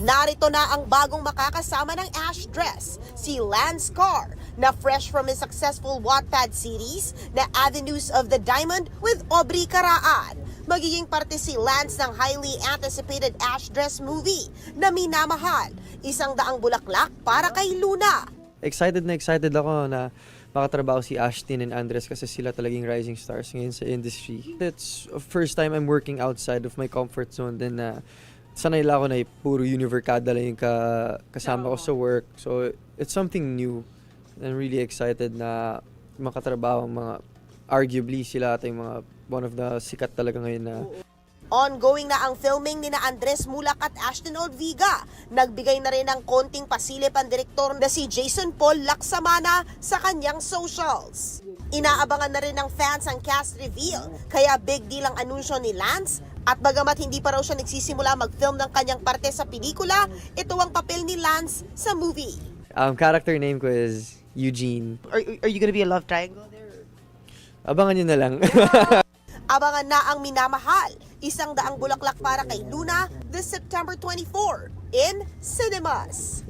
Narito na ang bagong makakasama ng Ash dress, si Lance Carr, na fresh from his successful Wattpad series na Avenues of the Diamond with Aubrey Caraan. Magiging parte si Lance ng highly anticipated Ash dress movie na Minamahal, 100 bulaklak para kay Luna. Excited ako na makatrabaho si Ashtin and Andres kasi sila talagang rising stars ngayon sa industry. It's first time I'm working outside of my comfort zone din na sanay lang ako na puro Univercada lang yung kasama ko sa work. So it's something new. I'm really excited na makatrabaho ang mga arguably sila ata yung mga one of the sikat talaga ngayon na. Ongoing na ang filming ni Andres Mulak at Ashton Olviga. Nagbigay na rin ng konting pasilip ang direktor na si Jason Paul Laksamana sa kanyang socials. Inaabangan na rin ng fans ang cast reveal, kaya big deal ang anunsyo ni Lance. At bagamat hindi pa raw siya nagsisimula mag-film ng kanyang parte sa pelikula, ito ang papel ni Lance sa movie. Character name ko is Eugene. Are you gonna be a love triangle there? Abangan nyo na lang. Abangan na ang Minamahal, 100 bulaklak para kay Luna, this September 24 in cinemas.